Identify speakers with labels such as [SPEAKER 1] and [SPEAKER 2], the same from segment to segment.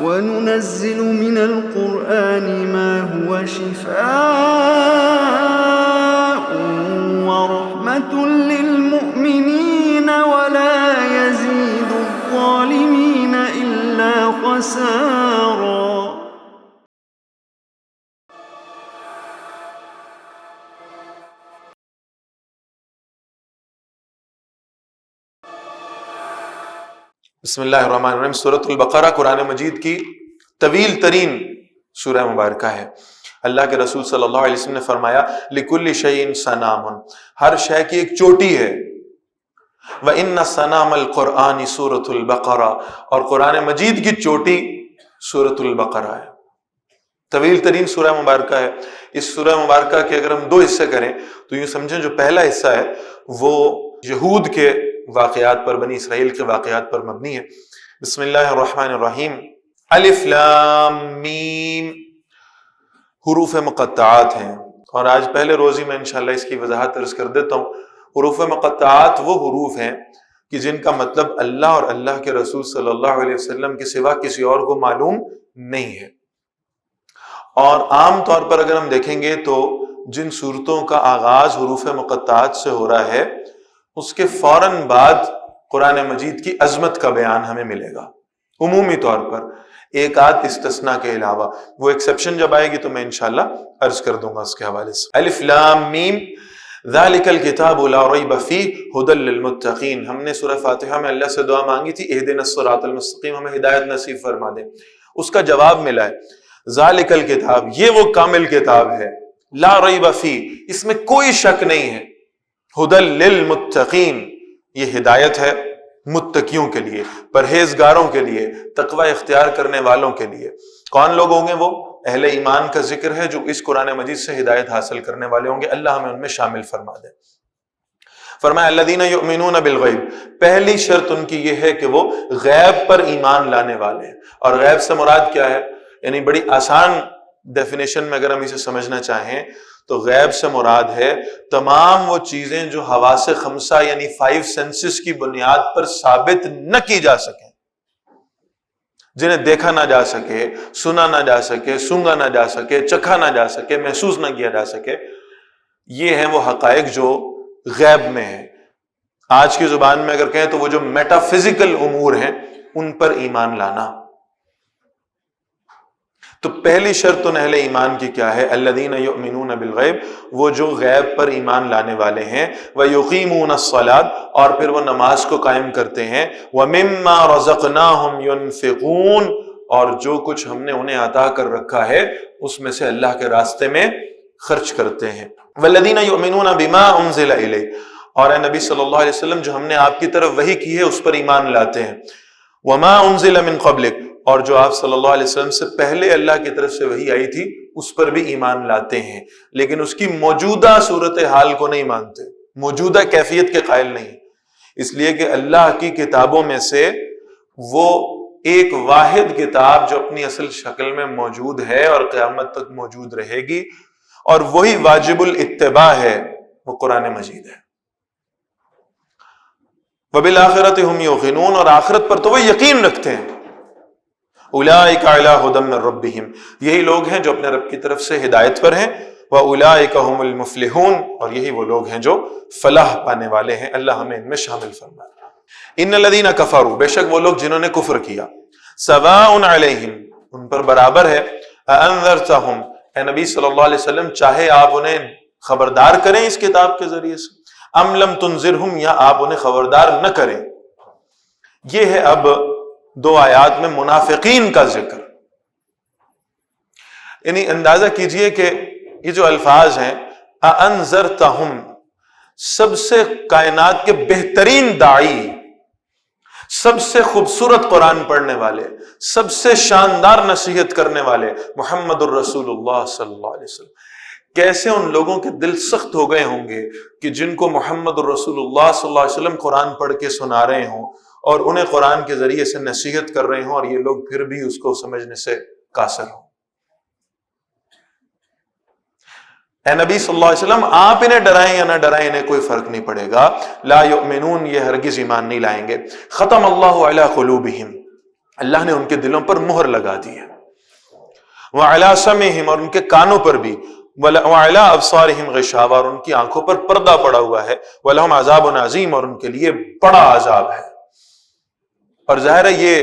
[SPEAKER 1] وَنُنَزِّلُ مِنَ الْقُرْآنِ مَا هُوَ شِفَاءٌ وَرَحْمَةٌ لِّلْمُؤْمِنِينَ وَلَا يَزِيدُ الظَّالِمِينَ إِلَّا خَسَارًا۔
[SPEAKER 2] بسم اللہ الرحمن الرحیم۔ سورۃ البقرہ قرآن مجید کی طویل ترین سورہ مبارکہ ہے۔ اللہ کے رسول صلی اللہ علیہ وسلم نے فرمایا لِكُلِّ شَيْءٍ صَنَامٌ، ہر شے کی ایک چوٹی ہے۔ وَإِنَّ صَنَامَ الْقُرْآنِ سورۃ البقرہ، اور قرآن مجید کی چوٹی سورۃ البقرہ ہے۔ طویل ترین سورہ مبارکہ ہے۔ اس سورہ مبارکہ کے اگر ہم دو حصے کریں تو یوں سمجھیں، جو پہلا حصہ ہے وہ یہود کے واقعات پر، بنی اسرائیل کے واقعات پر مبنی ہے۔ بسم اللہ الرحمن الرحیم۔ الف لام میم، حروف مقطعات ہیں، اور آج پہلے روز ہی میں انشاءاللہ اس کی وضاحت عرض کر دیتا ہوں۔ حروف مقطعات وہ حروف ہیں کہ جن کا مطلب اللہ اور اللہ کے رسول صلی اللہ علیہ وسلم کے سوا کسی اور کو معلوم نہیں ہے۔ اور عام طور پر اگر ہم دیکھیں گے تو جن صورتوں کا آغاز حروف مقطعات سے ہو رہا ہے، اس کے فوراً بعد قرآن مجید کی عظمت کا بیان ہمیں ملے گا عمومی طور پر، ایک آدھ استثناء کے علاوہ۔ وہ ایکسیپشن جب آئے گی تو میں انشاءاللہ عرض کر دوں گا اس کے حوالے سے۔ الف لام میم ذالک الکتاب لا ریب فیہ ھدی للمتقین۔ ہم نے سورہ فاتحہ میں اللہ سے دعا مانگی تھی اہدنا الصراط المستقیم، ہمیں ہدایت نصیب فرما دے۔ اس کا جواب ملا ہے ذالک الکتاب، یہ وہ کامل کتاب ہے، لا ریب فیہ، اس میں کوئی شک نہیں ہے، ھدی للمتقین، یہ ہدایت ہے متقیوں کے لیے، پرہیزگاروں کے لیے، تقوی اختیار کرنے والوں کے لیے۔ کون لوگ ہوں گے؟ وہ اہل ایمان کا ذکر ہے جو اس قرآن مجید سے ہدایت حاصل کرنے والے ہوں گے۔ اللہ ہمیں ان میں شامل فرما دے۔ فرمایا الذین یؤمنون بالغیب، پہلی شرط ان کی یہ ہے کہ وہ غیب پر ایمان لانے والے ہیں۔ اور غیب سے مراد کیا ہے؟ یعنی بڑی آسان ڈیفینیشن میں اگر ہم اسے سمجھنا چاہیں تو غیب سے مراد ہے تمام وہ چیزیں جو حواس خمسہ یعنی 5 سینسز کی بنیاد پر ثابت نہ کی جا سکیں، جنہیں دیکھا نہ جا سکے، سنا نہ جا سکے، سونگا نہ جا سکے، چکھا نہ جا سکے، محسوس نہ کیا جا سکے۔ یہ ہیں وہ حقائق جو غیب میں ہیں۔ آج کی زبان میں اگر کہیں تو وہ جو میٹا فزیکل امور ہیں ان پر ایمان لانا۔ تو پہلی شرط ان اہل ایمان کی کیا ہے؟ الذین یؤمنون بالغیب، وہ جو غیب پر ایمان لانے والے ہیں، ویقیمون الصلاۃ، اور پھر وہ نماز کو قائم کرتے ہیں، ومما رزقناہم ینفقون، اور جو کچھ ہم نے انہیں عطا کر رکھا ہے اس میں سے اللہ کے راستے میں خرچ کرتے ہیں۔ والذین یؤمنون بما انزل الیک، اور اے نبی صلی اللہ علیہ وسلم جو ہم نے آپ کی طرف وحی کی ہے اس پر ایمان لاتے ہیں۔ وما انزل من قبلک، اور جو آپ صلی اللہ علیہ وسلم سے پہلے اللہ کی طرف سے وحی آئی تھی اس پر بھی ایمان لاتے ہیں، لیکن اس کی موجودہ صورتحال کو نہیں مانتے، موجودہ کیفیت کے قائل نہیں، اس لیے کہ اللہ کی کتابوں میں سے وہ ایک واحد کتاب جو اپنی اصل شکل میں موجود ہے اور قیامت تک موجود رہے گی، اور وہی واجب الاتباع ہے، وہ قرآن مجید ہے۔ وبالآخرۃ ہم یوقنون، اور آخرت پر تو وہ یقین رکھتے ہیں۔ اولئک علی ھدی من ربہم، یہی لوگ ہیں جو اپنے رب کی طرف سے ہدایت پر ہیں۔ واولئک ھم المفلحون، اور یہی وہ لوگ ہیں جو فلاح پانے والے ہیں۔ اللہ ہمیں ان میں شامل فرمائے۔ ان الذین کفروا، بے شک وہ لوگ جنہوں نے کفر کیا، سواء علیہم، ان پر برابر ہے، اانذرتہم، اے نبی صلی اللہ علیہ وسلم چاہے آپ انہیں خبردار کریں اس کتاب کے ذریعے سے، ام لم تنذرہم، یا آپ انہیں خبردار نہ کریں۔ یہ ہے اب 2 آیات میں منافقین کا ذکر۔ یعنی اندازہ کیجئے کہ یہ جو الفاظ ہیں اَأَنذَرْتَهُمْ، سب سے کائنات کے بہترین داعی، سب سے خوبصورت قرآن پڑھنے والے، سب سے شاندار نصیحت کرنے والے محمد الرسول اللہ صلی اللہ علیہ وسلم، کیسے ان لوگوں کے دل سخت ہو گئے ہوں گے کہ جن کو محمد الرسول اللہ صلی اللہ علیہ وسلم قرآن پڑھ کے سنا رہے ہوں اور انہیں قرآن کے ذریعے سے نصیحت کر رہے ہوں، اور یہ لوگ پھر بھی اس کو سمجھنے سے قاصر ہوں۔ اے نبی صلی اللہ علیہ وسلم آپ انہیں ڈرائیں یا نہ ڈرائیں انہیں کوئی فرق نہیں پڑے گا۔ لا یؤمنون، یہ ہرگز ایمان نہیں لائیں گے۔ ختم اللہ علی قلوبہم، اللہ نے ان کے دلوں پر مہر لگا دی ہے. وَعَلَىٰ سَمْعِهِمْ، اور ان کے کانوں پر بھی، وَعَلَىٰ أَبْصَارِهِمْ غِشَاوَةٌ، اور ان کی آنکھوں پر پردہ پڑا ہوا ہے. وَلَهُمْ عَذَابٌ عَظِيمٌ، اور ان کے لیے بڑا عذاب ہے. اور ظاہر ہے یہ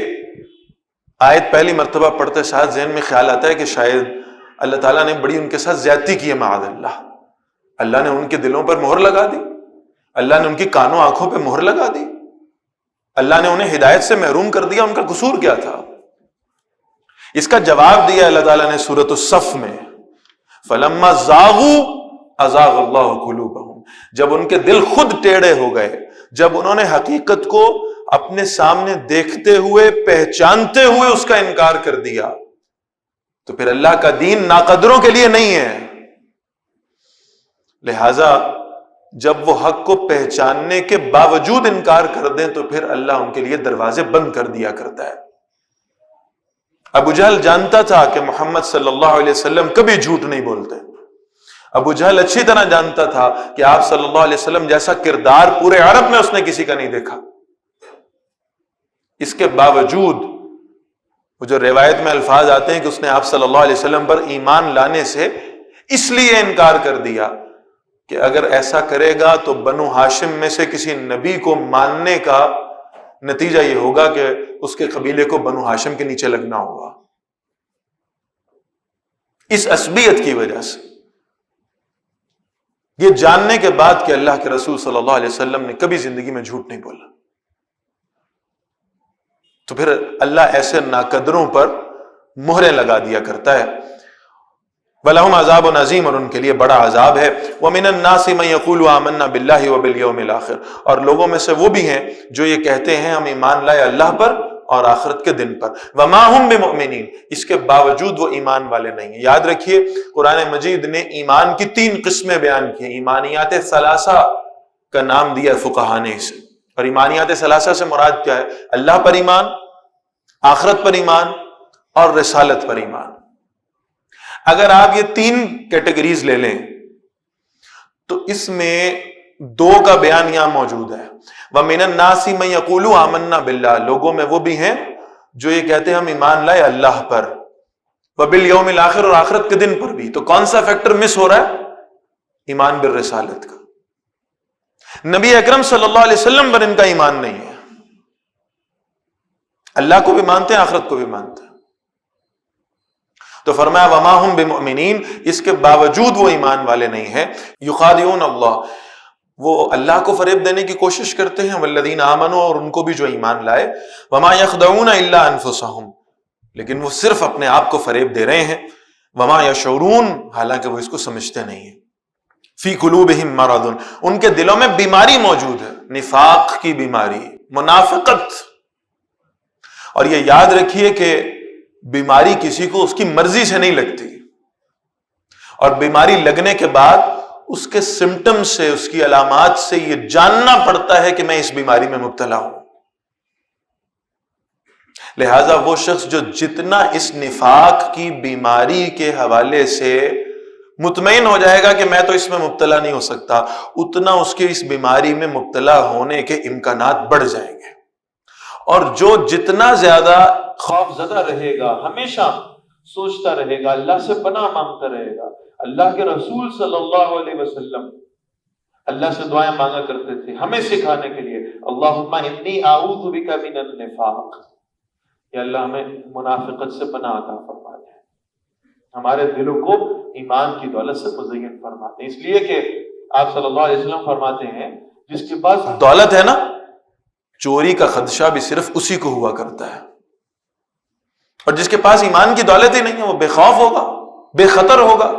[SPEAKER 2] آیت پہلی مرتبہ پڑھتے ساتھ ذہن میں خیال آتا ہے کہ شاید اللہ تعالیٰ نے بڑی ان کے ساتھ زیادتی کی ہے معاذ اللہ. اللہ نے ان کے دلوں پر مہر لگا دی، اللہ نے ان کی کانوں آنکھوں پہ مہر لگا دی، اللہ نے انہیں ہدایت سے محروم کر دیا. ان کا قصور کیا تھا؟ اس کا جواب دیا اللہ تعالیٰ نے سورۃ الصف میں، فَلَمَّا زَاغُوا أَزَاغَ اللَّهُ قُلُوبَهُمْ، جب ان کے دل خود ٹیڑھے ہو گئے، جب انہوں نے حقیقت کو اپنے سامنے دیکھتے ہوئے پہچانتے ہوئے اس کا انکار کر دیا، تو پھر اللہ کا دین ناقدروں کے لیے نہیں ہے. لہذا جب وہ حق کو پہچاننے کے باوجود انکار کر دیں تو پھر اللہ ان کے لیے دروازے بند کر دیا کرتا ہے. ابو جہل جانتا تھا کہ محمد صلی اللہ علیہ وسلم کبھی جھوٹ نہیں بولتے. ابو جہل اچھی طرح جانتا تھا کہ آپ صلی اللہ علیہ وسلم جیسا کردار پورے عرب میں اس نے کسی کا نہیں دیکھا. اس کے باوجود وہ جو روایت میں الفاظ آتے ہیں کہ اس نے آپ صلی اللہ علیہ وسلم پر ایمان لانے سے اس لیے انکار کر دیا کہ اگر ایسا کرے گا تو بنو ہاشم میں سے کسی نبی کو ماننے کا نتیجہ یہ ہوگا کہ اس کے قبیلے کو بنو ہاشم کے نیچے لگنا ہوگا. اس عصبیت کی وجہ سے، یہ جاننے کے بعد کہ اللہ کے رسول صلی اللہ علیہ وسلم نے کبھی زندگی میں جھوٹ نہیں بولا، تو پھر اللہ ایسے ناقدروں پر مہریں لگا دیا کرتا ہے. وَلَهُمْ عَذَابٌ عَظِيمٌ، اور ان کے لیے بڑا عذاب ہے. وَمِنَ النَّاسِ مَن يَقُولُ آمَنَّا بِاللَّهِ وَبِالْيَوْمِ الْآخِرِ، اور لوگوں میں سے وہ بھی ہیں جو یہ کہتے ہیں ہم ایمان لائے اللہ پر اور آخرت کے دن پر. وَمَا هُمْ بِمُؤْمِنِينَ، اس کے باوجود وہ ایمان والے نہیں ہیں. یاد رکھیے قرآن مجید نے ایمان کی 3 قسمیں بیان کی. ایمانیات ثلاثہ کا نام دیا فقہا نے اسے، اور ایمانیات ثلاثہ سے مراد کیا ہے؟ اللہ پر ایمان، آخرت پر ایمان اور رسالت پر ایمان. اگر آپ یہ 3 کیٹیگریز لے لیں تو اس میں 2 کا بیان یہاں موجود ہے. وَمِنَ النَّاسِ مَن يَقُولُ آمَنَّا بِاللَّهِ، لوگوں میں وہ بھی ہیں جو یہ کہتے ہیں ہم ایمان لائے اللہ پر، وَبِالْيَوْمِ الْآخِرِ، اور آخرت کے دن پر بھی. تو کون سا فیکٹر مس ہو رہا ہے؟ ایمان بالرسالت کا. نبی اکرم صلی اللہ علیہ وسلم پر ان کا ایمان نہیں ہے. اللہ کو بھی مانتے ہیں، آخرت کو بھی مانتے ہیں. تو فرمایا وما ہم بمؤمنین، اس کے باوجود وہ ایمان والے نہیں ہیں. یخادعون اللہ، وہ اللہ کو فریب دینے کی کوشش کرتے ہیں. والذین آمنوا، اور ان کو بھی جو ایمان لائے. وما یخدعون الا انفسهم، لیکن وہ صرف اپنے آپ کو فریب دے رہے ہیں. وما یشعرون، حالانکہ وہ اس کو سمجھتے نہیں ہیں. فی قلوبہم مرض، ان کے دلوں میں بیماری موجود ہے، نفاق کی بیماری، منافقت. اور یہ یاد رکھیے کہ بیماری کسی کو اس کی مرضی سے نہیں لگتی، اور بیماری لگنے کے بعد اس کے سمٹم سے، اس کی علامات سے یہ جاننا پڑتا ہے کہ میں اس بیماری میں مبتلا ہوں. لہذا وہ شخص جو جتنا اس نفاق کی بیماری کے حوالے سے مطمئن ہو جائے گا کہ میں تو اس میں مبتلا نہیں ہو سکتا، اتنا اس کے اس بیماری میں مبتلا ہونے کے امکانات بڑھ جائیں گے. اور جو جتنا زیادہ خوف زدہ رہے گا، ہمیشہ سوچتا رہے گا، اللہ سے پناہ مانگتا رہے گا. اللہ کے رسول صلی اللہ علیہ وسلم اللہ سے دعائیں مانگا کرتے تھے ہمیں سکھانے کے لیے، اللہم انی اعوذ بک من النفاق، یا اللہ ہمیں منافقت سے پناہ عطا فرما دے، ہمارے دلوں کو ایمان کی دولت سے مزین فرما دے. اس لیے کہ آپ صلی اللہ علیہ وسلم فرماتے ہیں جس کے پاس دولت ہے نا، چوری کا خدشہ بھی صرف اسی کو ہوا کرتا ہے، اور جس کے پاس ایمان کی دولت ہی نہیں ہے وہ بے خوف ہوگا، بے خطر ہوگا.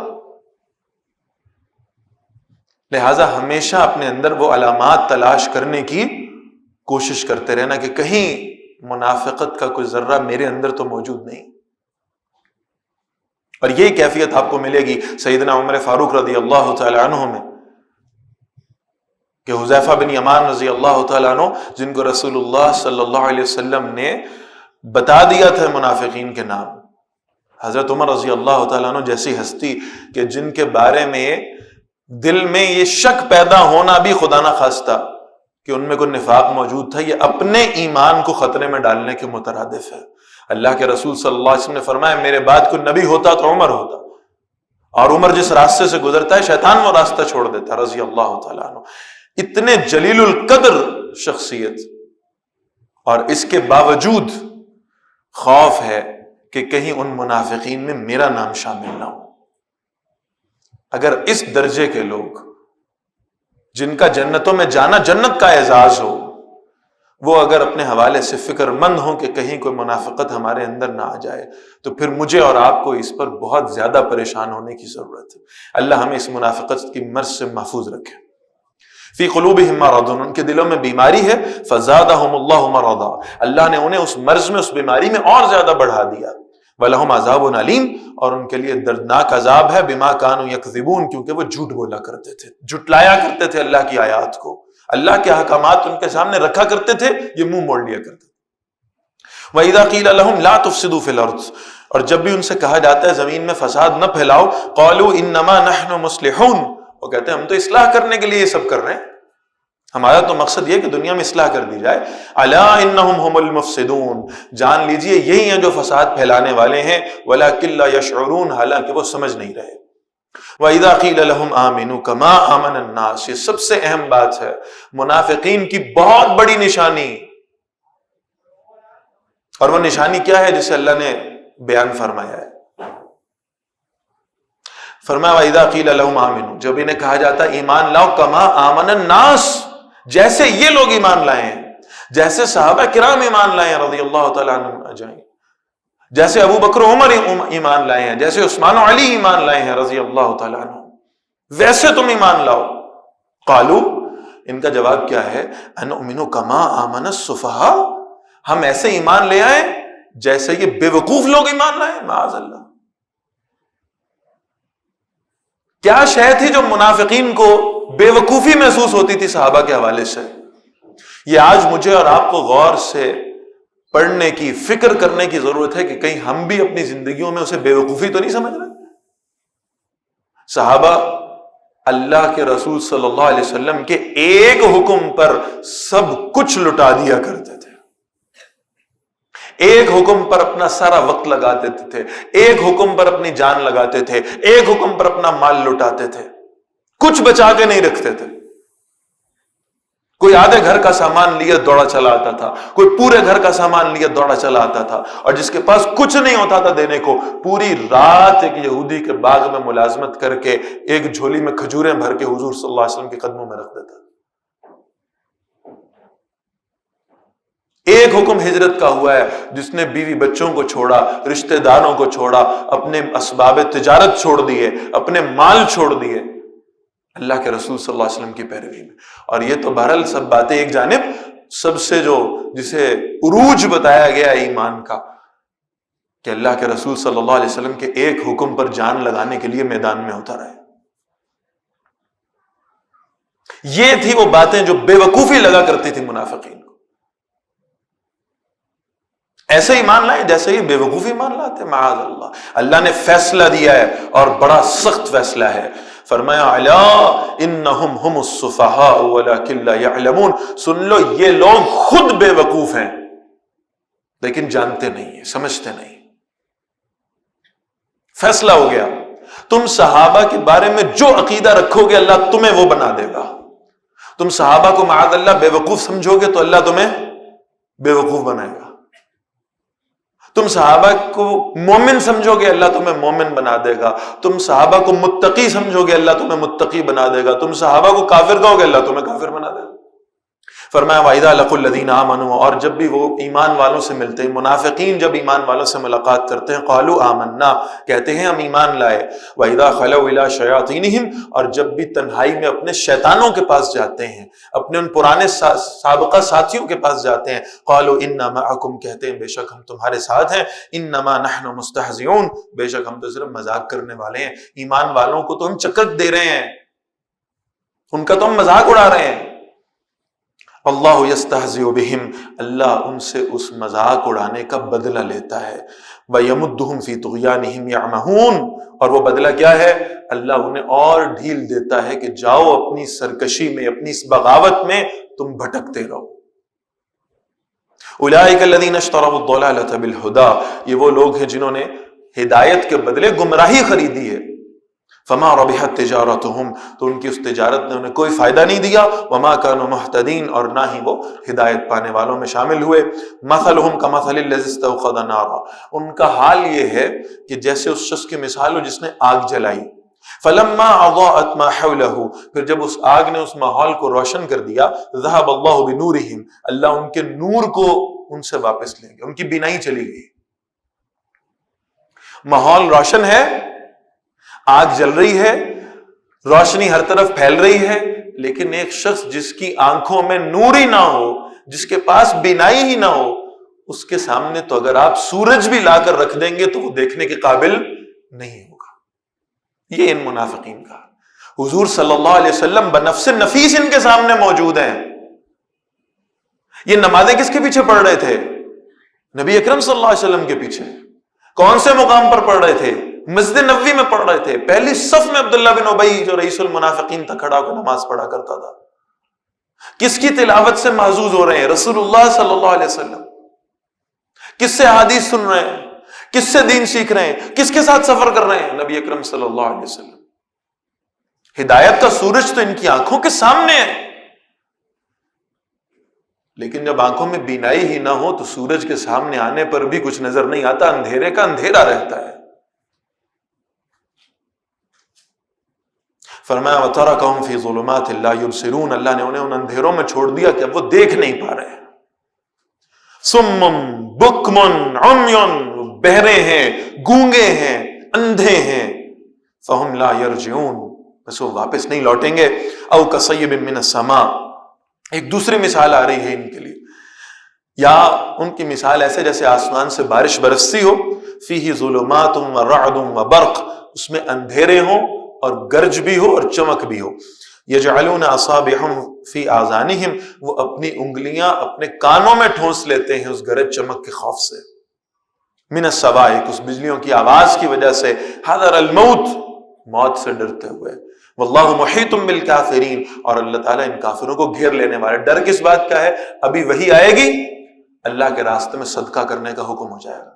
[SPEAKER 2] لہذا ہمیشہ اپنے اندر وہ علامات تلاش کرنے کی کوشش کرتے رہنا کہ کہیں منافقت کا کوئی ذرہ میرے اندر تو موجود نہیں. اور یہی کیفیت آپ کو ملے گی سیدنا عمر فاروق رضی اللہ تعالی عنہ میں، کہ حذیفہ بن یمان رضی اللہ تعالیٰ عنہ، جن کو رسول اللہ صلی اللہ علیہ وسلم نے بتا دیا تھا منافقین کے نام. حضرت عمر رضی اللہ تعالیٰ عنہ جیسی ہستی کہ جن کے بارے میں دل میں یہ شک پیدا ہونا بھی خدا نہ خواستہ کہ ان میں کوئی نفاق موجود تھا، یہ اپنے ایمان کو خطرے میں ڈالنے کے مترادف ہے. اللہ کے رسول صلی اللہ علیہ وسلم نے فرمایا میرے بعد کوئی نبی ہوتا تو عمر ہوتا، اور عمر جس راستے سے گزرتا ہے شیطان وہ راستہ چھوڑ دیتا، رضی اللہ تعالیٰ عنہ۔ اتنے جلیل القدر شخصیت، اور اس کے باوجود خوف ہے کہ کہیں ان منافقین میں میرا نام شامل نہ ہو۔ اگر اس درجے کے لوگ جن کا جنتوں میں جانا جنت کا اعزاز ہو، وہ اگر اپنے حوالے سے فکر مند ہوں کہ کہیں کوئی منافقت ہمارے اندر نہ آ جائے، تو پھر مجھے اور آپ کو اس پر بہت زیادہ پریشان ہونے کی ضرورت ہے۔ اللہ ہمیں اس منافقت کی مرض سے محفوظ رکھے۔ فی قلوبہم مرض، ان کے دلوں میں بیماری ہے، فزادہم اللہ مرضا، اللہ نے انہیں اس مرض میں، اس بیماری میں اور زیادہ بڑھا دیا۔ وَلَهُمْ عَذَابٌ علیم، اور ان کے لیے دردناک عذاب ہے، بما کانوا یکذبون، کیونکہ وہ جھوٹ بولا کرتے تھے، جھٹلایا کرتے تھے اللہ کی آیات کو، اللہ کے احکامات ان کے سامنے رکھا کرتے تھے، یہ منہ موڑ لیا کرتے تھے۔ وَإِذَا قِيلَ لَهُمْ لَا تُفْسِدُوا فِي الْأَرْضِ، اور جب بھی ان سے کہا جاتا ہے زمین میں فساد نہ پھیلاؤ، قَالُوا إِنَّمَا نَحْنُ مُصْلِحُونَ، وہ کہتے ہیں ہم تو اصلاح کرنے کے لیے یہ سب کر رہے ہیں، ہمارا تو مقصد یہ کہ دنیا میں اصلاح کر دی جائے۔ الا انہم هم المفسدون، جان لیجئے یہی ہیں جو فساد پھیلانے والے ہیں، ولکن لا یشعرون، حالانکہ وہ سمجھ نہیں رہے۔ وَإِذَا قِيلَ لَهُمْ آمِنُوا كَمَا آمَنَ النَّاسُ، یہ سب سے اہم بات ہے، منافقین کی بہت بڑی نشانی، اور وہ نشانی کیا ہے جسے اللہ نے بیان فرمایا ہے؟ فرمایا وَإِذَا قِيلَ لَهُمْ آمِنُوا، جب انہیں کہا جاتا ہے ایمان لاؤ، كَمَا آمَنَ النَّاسُ، جیسے یہ لوگ ایمان لائے ہیں، جیسے صحابہ کرام ایمان لائے ہیں رضی اللہ تعالیٰ عنہم اجمعین، جیسے ابو بکر عمر ایمان لائے ہیں، جیسے عثمان و علی ایمان لائے ہیں رضی اللہ تعالیٰ عنہم، ویسے تم ایمان لاؤ۔ قالو، ان کا جواب کیا ہے؟ انؤمن کما آمن السفہاء، ہم ایسے ایمان لے آئے جیسے یہ بے وقوف لوگ ایمان لائے، معاذ اللہ۔ کیا شے تھی جو منافقین کو بے وقوفی محسوس ہوتی تھی صحابہ کے حوالے سے؟ یہ آج مجھے اور آپ کو غور سے پڑھنے کی، فکر کرنے کی ضرورت ہے کہ کہیں ہم بھی اپنی زندگیوں میں اسے بے وقوفی تو نہیں سمجھ رہے۔ صحابہ اللہ کے رسول صلی اللہ علیہ وسلم کے ایک حکم پر سب کچھ لٹا دیا کرتے تھے، ایک حکم پر اپنا سارا وقت لگاتے تھے، ایک حکم پر اپنی جان لگاتے تھے، ایک حکم پر اپنا مال لٹاتے تھے، کچھ بچا کے نہیں رکھتے تھے۔ کوئی آدھے گھر کا سامان لیا دوڑا چلا آتا تھا، کوئی پورے گھر کا سامان لیا دوڑا چلا آتا تھا، اور جس کے پاس کچھ نہیں ہوتا تھا دینے کو، پوری رات ایک یہودی کے باغ میں ملازمت کر کے ایک جھولی میں کھجوریں بھر کے حضور صلی اللہ علیہ وسلم کے قدموں میں رکھ دیتا۔ ایک حکم ہجرت کا ہوا ہے، جس نے بیوی بچوں کو چھوڑا، رشتہ داروں کو چھوڑا، اپنے اسباب تجارت چھوڑ دیے، اپنے مال چھوڑ دیے اللہ کے رسول صلی اللہ علیہ وسلم کی پیروی میں۔ اور یہ تو بہرحال سب باتیں ایک جانب، سب سے جو جسے عروج بتایا گیا ایمان کا، کہ اللہ کے رسول صلی اللہ علیہ وسلم کے ایک حکم پر جان لگانے کے لیے میدان میں اتر آئے۔ یہ تھی وہ باتیں جو بے وقوفی لگا کرتی تھی منافقین کو۔ ایسے ایمان لائے جیسے یہ بے وقوفی ایمان لاتے، معاذ اللہ۔ اللہ نے فیصلہ دیا ہے اور بڑا سخت فیصلہ ہے، فرمایا الا انہم ہم السفہاء ولکن لا یعلمون، سن لو یہ لوگ خود بے وقوف ہیں لیکن جانتے نہیں ہیں، سمجھتے نہیں۔ فیصلہ ہو گیا، تم صحابہ کے بارے میں جو عقیدہ رکھو گے اللہ تمہیں وہ بنا دے گا۔ تم صحابہ کو معاذ اللہ بے وقوف سمجھو گے تو اللہ تمہیں بے وقوف بنائے گا۔ تم صحابہ کو مومن سمجھو گے اللہ تمہیں مومن بنا دے گا۔ تم صحابہ کو متقی سمجھو گے اللہ تمہیں متقی بنا دے گا۔ تم صحابہ کو کافر کہو گے اللہ تمہیں کافر بنا دے گا۔ فرمایا وَإِذَا لَقُوا الَّذِينَ آمَنُوا، اور جب بھی وہ ایمان والوں سے ملتے ہیں، منافقین جب ایمان والوں سے ملاقات کرتے ہیں، قالوا آمنا، کہتے ہیں ہم ایمان لائے، وَإِذَا خَلَوْا إِلَىٰ شَيَاطِينِهِمْ، اور جب بھی تنہائی میں اپنے شیطانوں کے پاس جاتے ہیں، اپنے ان پرانے سابقہ ساتھیوں کے پاس جاتے ہیں، قالوا إِنَّا مَعَكُمْ، کہتے ہیں بے شک ہم تمہارے ساتھ ہیں، إِنَّمَا نَحْنُ مُسْتَهْزِئُونَ، بے شک ہم تو صرف مذاق کرنے والے ہیں، ایمان والوں کو تو ہم چکت دے رہے ہیں، ان کا تو ہم مذاق اڑا رہے ہیں۔ اللہ یستہزئ بہم، اللہ ان سے اس مذاق اڑانے کا بدلہ لیتا ہے۔ وَیَمُدُّهُمْ فِی طُغْیَانِہِمْ یَعْمَہُونَ، اور وہ بدلہ کیا ہے؟ اللہ انہیں اور ڈھیل دیتا ہے کہ جاؤ اپنی سرکشی میں، اپنی اس بغاوت میں تم بھٹکتے رہو۔ اولئک الذین اشتروا الضلالۃ بالہدی، یہ وہ لوگ ہیں جنہوں نے ہدایت کے بدلے گمراہی خریدی ہے. فما ربحت تجارتهم، تو ان کی اس تجارت نے انہیں کوئی فائدہ نہیں دیا. وما كانوا مهتدین، اور نہ ہی وہ ہدایت پانے والوں میں شامل ہوئے. مثلهم كمثل الذي استوقد نارا، ان کا حال یہ ہے کہ جیسے اس شخص کی مثال ہو جس نے آگ جلائی. فلما اضاءت ما حوله، پھر جب اس آگ نے اس ماحول کو روشن کر دیا. ذهب الله بنورهم، اللہ ان کے نور کو ان سے واپس لیں گے، ان کی بینائی چلی گئی. ماحول روشن ہے، آگ جل رہی ہے، روشنی ہر طرف پھیل رہی ہے، لیکن ایک شخص جس کی آنکھوں میں نور ہی نہ ہو، جس کے پاس بینائی ہی نہ ہو، اس کے سامنے تو اگر آپ سورج بھی لا کر رکھ دیں گے تو وہ دیکھنے کے قابل نہیں ہوگا. یہ ان منافقین کا. حضور صلی اللہ علیہ وسلم بنفس نفیس ان کے سامنے موجود ہیں. یہ نمازیں کس کے پیچھے پڑھ رہے تھے؟ نبی اکرم صلی اللہ علیہ وسلم کے پیچھے. کون سے مقام پر پڑھ رہے تھے؟ مسجد نبوی میں پڑھ رہے تھے. پہلی صف میں عبداللہ بن ابی جو رئیس المنافقین تھا کھڑا ہو کر نماز پڑھا کرتا تھا. کس کی تلاوت سے محظوظ ہو رہے ہیں؟ رسول اللہ صلی اللہ علیہ وسلم. کس سے حدیث سن رہے ہیں؟ کس سے دین سیکھ رہے ہیں؟ کس کے ساتھ سفر کر رہے ہیں؟ نبی اکرم صلی اللہ علیہ وسلم. ہدایت کا سورج تو ان کی آنکھوں کے سامنے ہے، لیکن جب آنکھوں میں بینائی ہی نہ ہو تو سورج کے سامنے آنے پر بھی کچھ نظر نہیں آتا، اندھیرے کا اندھیرا رہتا ہے. فرمایا وَتَرَكَهُمْ فِي ظُلُمَاتٍ لَا يُبْصِرُونَ، اللہ نے انہیں ان اندھیروں میں چھوڑ دیا کہ اب وہ دیکھ نہیں پا رہے. سُمٌّ بُكْمٌ عُمْيٌ، بہرے ہیں، گونگے ہیں، اندھے ہیں. فَهُمْ لَا يَرْجِعُونَ، بس وہ واپس نہیں لوٹیں گے. او کصیب من السماء، ایک دوسری مثال آ رہی ہے ان کے لیے، یا ان کی مثال ایسے جیسے آسمان سے بارش برستی ہو. فیہ ظلمات ورعد وبرق، اس میں اندھیرے ہوں اور گرج بھی ہو اور چمک بھی ہو. یجعلون اصابعهم فی آذانہم، وہ اپنی انگلیاں اپنے کانوں میں ٹھونس لیتے ہیں اس گرج چمک کے خوف سے. من الصواعق، اس بجلیوں کی آواز کی وجہ سے. حذر الموت، موت سے ڈرتے ہوئے. واللہ محیط بالکافرین، اور اللہ تعالیٰ ان کافروں کو گھیر لینے والے. ڈر کس بات کا ہے؟ ابھی وہی آئے گی، اللہ کے راستے میں صدقہ کرنے کا حکم ہو جائے گا.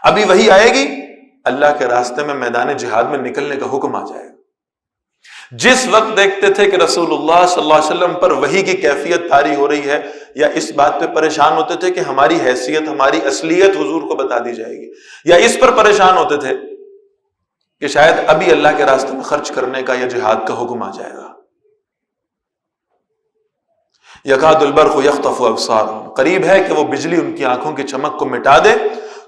[SPEAKER 2] ابھی وہی آئے گی، اللہ کے راستے میں میدان جہاد میں نکلنے کا حکم آ جائے گا. جس وقت دیکھتے تھے کہ رسول اللہ صلی اللہ علیہ وسلم پر وحی کی کیفیت طاری ہو رہی ہے، یا اس بات پہ پریشان ہوتے تھے کہ ہماری حیثیت، ہماری اصلیت حضور کو بتا دی جائے گی، یا اس پر پریشان ہوتے تھے کہ شاید ابھی اللہ کے راستے میں خرچ کرنے کا یا جہاد کا حکم آ جائے گا. یکاد البرق یخطف ابصارهم، قریب ہے کہ وہ بجلی ان کی آنکھوں کی چمک کو مٹا دے.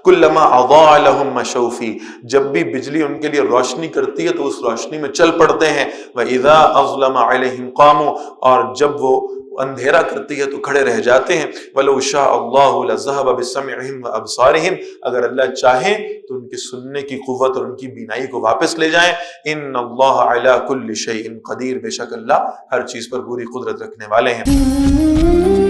[SPEAKER 2] کلما اضاء لهم مشوا فیہ، جب بھی بجلی ان کے لیے روشنی کرتی ہے تو اس روشنی میں چل پڑتے ہیں. واذا اظلم علیہم قاموا، اور جب وہ اندھیرا کرتی ہے تو کھڑے رہ جاتے ہیں. ولو شاء اللہ لذهب بسمعهم وابصارهم، اگر اللہ چاہے تو ان کے سننے کی قوت اور ان کی بینائی کو واپس لے جائیں. ان اللہ علی کل شیء قدیر، بے شک اللہ ہر چیز پر پوری قدرت رکھنے والے ہیں.